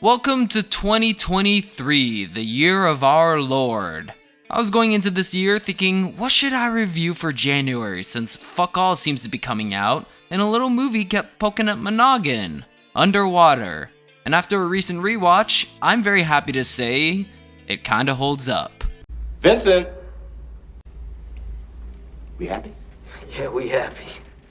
Welcome to 2023, the year of our Lord. I was going into this year thinking, what should I review for January since fuck all seems to be coming out, and a little movie kept poking at my noggin, Underwater. And after a recent rewatch, I'm very happy to say, it kinda holds up. Vincent! We happy? Yeah, we happy.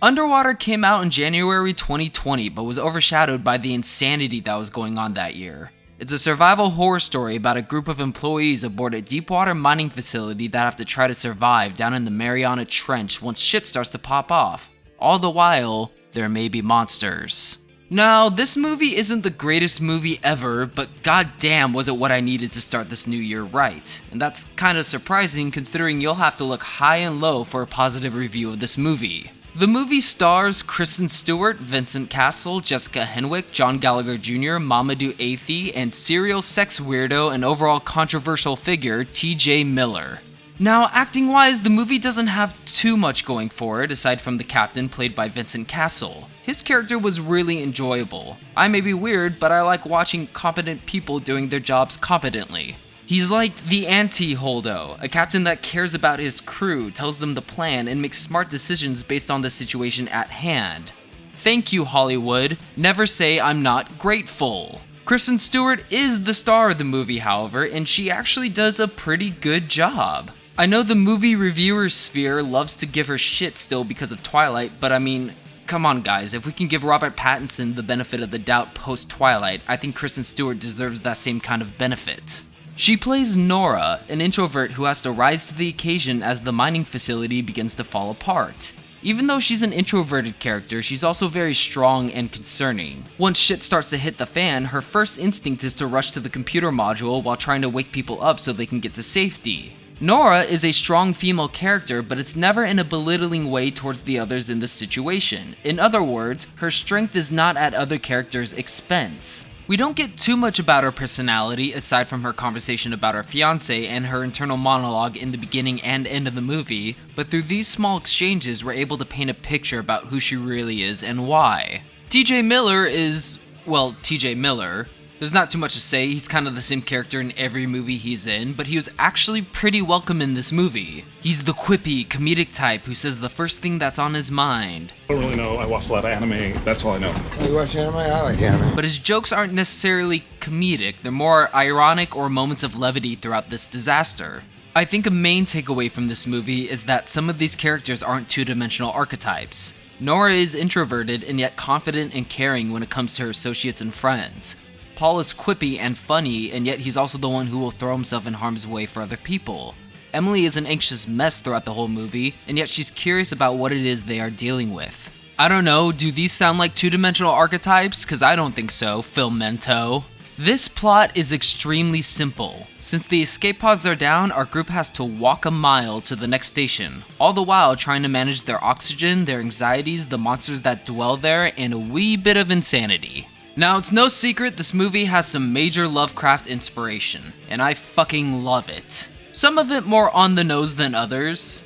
Underwater came out in January 2020, but was overshadowed by the insanity that was going on that year. It's a survival horror story about a group of employees aboard a deepwater mining facility that have to try to survive down in the Mariana Trench once shit starts to pop off. All the while, there may be monsters. Now, this movie isn't the greatest movie ever, but goddamn was it what I needed to start this new year right. And that's kinda surprising considering you'll have to look high and low for a positive review of this movie. The movie stars Kristen Stewart, Vincent Cassel, Jessica Henwick, John Gallagher Jr., Mamadou Athey, and serial sex weirdo and overall controversial figure TJ Miller. Now, acting-wise, the movie doesn't have too much going for it aside from the captain played by Vincent Cassel. His character was really enjoyable. I may be weird, but I like watching competent people doing their jobs competently. He's like the anti-Holdo, a captain that cares about his crew, tells them the plan, and makes smart decisions based on the situation at hand. Thank you, Hollywood. Never say I'm not grateful. Kristen Stewart is the star of the movie, however, and she actually does a pretty good job. I know the movie reviewer sphere loves to give her shit still because of Twilight, but I mean, come on guys, if we can give Robert Pattinson the benefit of the doubt post-Twilight, I think Kristen Stewart deserves that same kind of benefit. She plays Nora, an introvert who has to rise to the occasion as the mining facility begins to fall apart. Even though she's an introverted character, she's also very strong and concerning. Once shit starts to hit the fan, her first instinct is to rush to the computer module while trying to wake people up so they can get to safety. Nora is a strong female character, but it's never in a belittling way towards the others in this situation. In other words, her strength is not at other characters' expense. We don't get too much about her personality aside from her conversation about her fiancé and her internal monologue in the beginning and end of the movie, but through these small exchanges we're able to paint a picture about who she really is and why. TJ Miller is, well, TJ Miller. There's not too much to say, he's kind of the same character in every movie he's in, but he was actually pretty welcome in this movie. He's the quippy, comedic type who says the first thing that's on his mind. I don't really know, I watched a lot of anime, that's all I know. Oh, you watch anime? I like anime. But his jokes aren't necessarily comedic, they're more ironic or moments of levity throughout this disaster. I think a main takeaway from this movie is that some of these characters aren't two-dimensional archetypes. Nora is introverted and yet confident and caring when it comes to her associates and friends. Paul is quippy and funny, and yet he's also the one who will throw himself in harm's way for other people. Emily is an anxious mess throughout the whole movie, and yet she's curious about what it is they are dealing with. I don't know, do these sound like two-dimensional archetypes? Cause I don't think so, Filmento. This plot is extremely simple. Since the escape pods are down, our group has to walk a mile to the next station, all the while trying to manage their oxygen, their anxieties, the monsters that dwell there, and a wee bit of insanity. Now, it's no secret this movie has some major Lovecraft inspiration, and I fucking love it. Some of it more on the nose than others.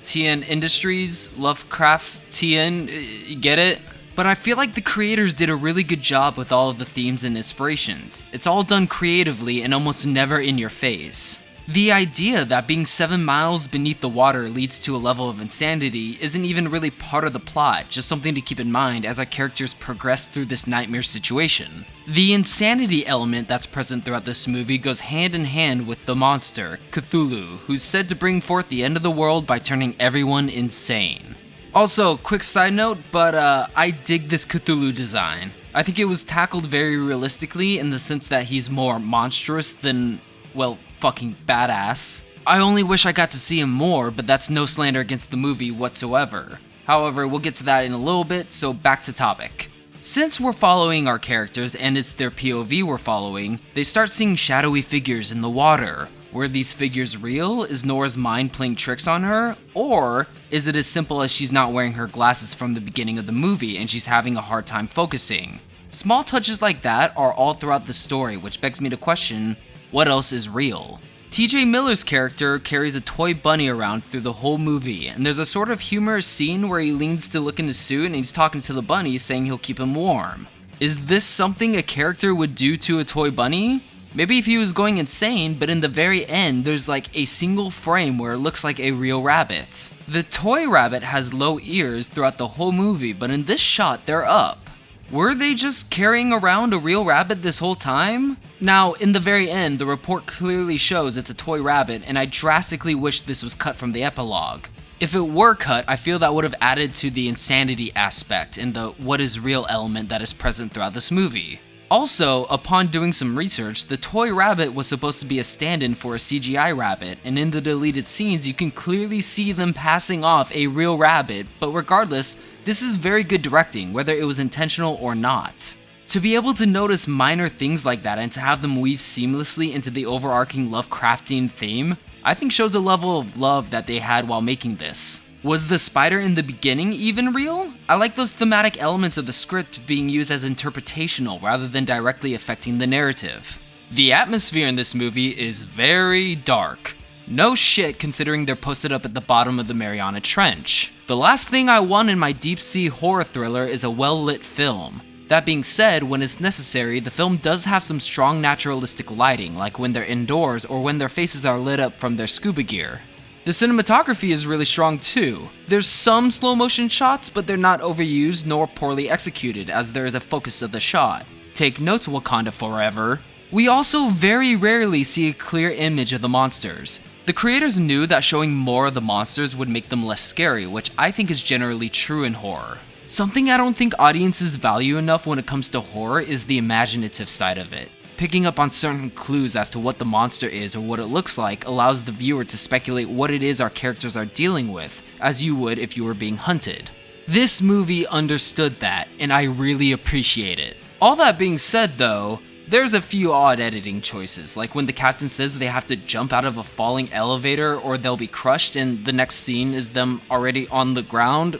TN Industries, Lovecraftian, you get it? But I feel like the creators did a really good job with all of the themes and inspirations. It's all done creatively and almost never in your face. The idea that being 7 miles beneath the water leads to a level of insanity isn't even really part of the plot, just something to keep in mind as our characters progress through this nightmare situation. The insanity element that's present throughout this movie goes hand in hand with the monster, Cthulhu, who's said to bring forth the end of the world by turning everyone insane. Also, quick side note, but I dig this Cthulhu design. I think it was tackled very realistically in the sense that he's more monstrous than, well, fucking badass. I only wish I got to see him more, but that's no slander against the movie whatsoever. However, we'll get to that in a little bit, so back to topic. Since we're following our characters and it's their POV we're following, they start seeing shadowy figures in the water. Were these figures real? Is Nora's mind playing tricks on her? Or is it as simple as she's not wearing her glasses from the beginning of the movie and she's having a hard time focusing? Small touches like that are all throughout the story, which begs me to question, what else is real? TJ Miller's character carries a toy bunny around through the whole movie, and there's a sort of humorous scene where he leans to look in his suit and he's talking to the bunny saying he'll keep him warm. Is this something a character would do to a toy bunny? Maybe if he was going insane, but in the very end, there's like a single frame where it looks like a real rabbit. The toy rabbit has low ears throughout the whole movie, but in this shot, they're up. Were they just carrying around a real rabbit this whole time? Now, in the very end, the report clearly shows it's a toy rabbit, and I drastically wish this was cut from the epilogue. If it were cut, I feel that would have added to the insanity aspect and the what is real element that is present throughout this movie. Also, upon doing some research, the toy rabbit was supposed to be a stand-in for a CGI rabbit, and in the deleted scenes you can clearly see them passing off a real rabbit, but regardless, this is very good directing, whether it was intentional or not. To be able to notice minor things like that and to have them weave seamlessly into the overarching Lovecraftian theme, I think shows a level of love that they had while making this. Was the spider in the beginning even real? I like those thematic elements of the script being used as interpretational rather than directly affecting the narrative. The atmosphere in this movie is very dark. No shit considering they're posted up at the bottom of the Mariana Trench. The last thing I want in my deep sea horror thriller is a well-lit film. That being said, when it's necessary, the film does have some strong naturalistic lighting, like when they're indoors or when their faces are lit up from their scuba gear. The cinematography is really strong too. There's some slow motion shots, but they're not overused nor poorly executed as there is a focus of the shot. Take note, Wakanda Forever. We also very rarely see a clear image of the monsters. The creators knew that showing more of the monsters would make them less scary, which I think is generally true in horror. Something I don't think audiences value enough when it comes to horror is the imaginative side of it. Picking up on certain clues as to what the monster is or what it looks like allows the viewer to speculate what it is our characters are dealing with, as you would if you were being hunted. This movie understood that, and I really appreciate it. All that being said though, there's a few odd editing choices, like when the captain says they have to jump out of a falling elevator or they'll be crushed and the next scene is them already on the ground.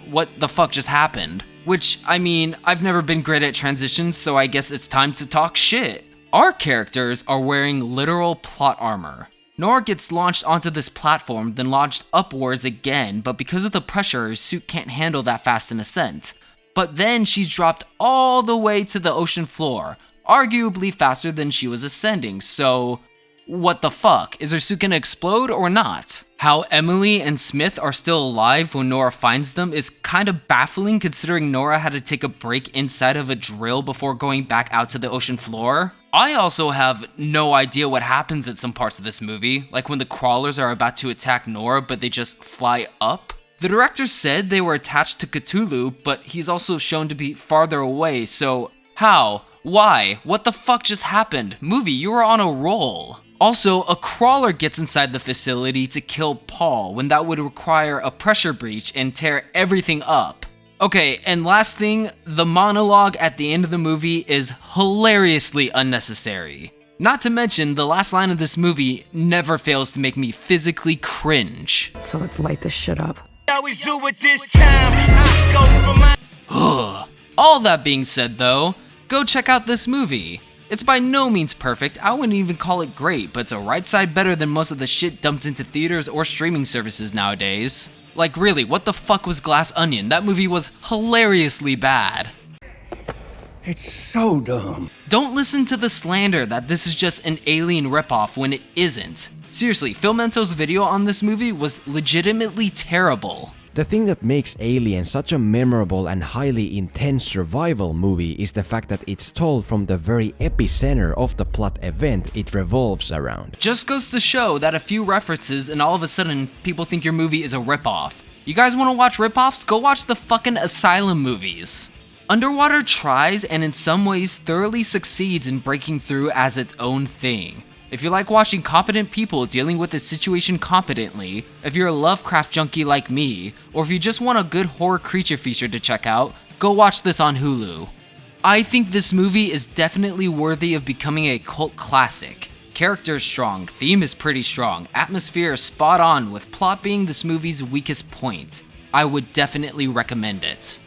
What the fuck just happened? Which, I mean, I've never been great at transitions, so I guess it's time to talk shit. Our characters are wearing literal plot armor. Nora gets launched onto this platform, then launched upwards again, but because of the pressure, her suit can't handle that fast an ascent. But then she's dropped all the way to the ocean floor, arguably faster than she was ascending, so what the fuck? Is her suit gonna explode or not? How Emily and Smith are still alive when Nora finds them is kind of baffling considering Nora had to take a break inside of a drill before going back out to the ocean floor. I also have no idea what happens at some parts of this movie, like when the crawlers are about to attack Nora but they just fly up. The director said they were attached to Cthulhu, but he's also shown to be farther away, so how? Why? What the fuck just happened? Movie, you were on a roll. Also, a crawler gets inside the facility to kill Paul when that would require a pressure breach and tear everything up. Okay, and last thing, the monologue at the end of the movie is hilariously unnecessary. Not to mention, the last line of this movie never fails to make me physically cringe. So let's light this shit up. Always do it this time. I go for my... All that being said though, go check out this movie. It's by no means perfect, I wouldn't even call it great, but it's a right side better than most of the shit dumped into theaters or streaming services nowadays. Like really, what the fuck was Glass Onion? That movie was hilariously bad. It's so dumb. Don't listen to the slander that this is just an Alien ripoff when it isn't. Seriously, Phil Mento's video on this movie was legitimately terrible. The thing that makes Alien such a memorable and highly intense survival movie is the fact that it's told from the very epicenter of the plot event it revolves around. Just goes to show that a few references and all of a sudden people think your movie is a ripoff. You guys want to watch ripoffs? Go watch the fucking Asylum movies. Underwater tries and in some ways thoroughly succeeds in breaking through as its own thing. If you like watching competent people dealing with a situation competently, if you're a Lovecraft junkie like me, or if you just want a good horror creature feature to check out, go watch this on Hulu. I think this movie is definitely worthy of becoming a cult classic. Character is strong, theme is pretty strong, atmosphere is spot on with plot being this movie's weakest point. I would definitely recommend it.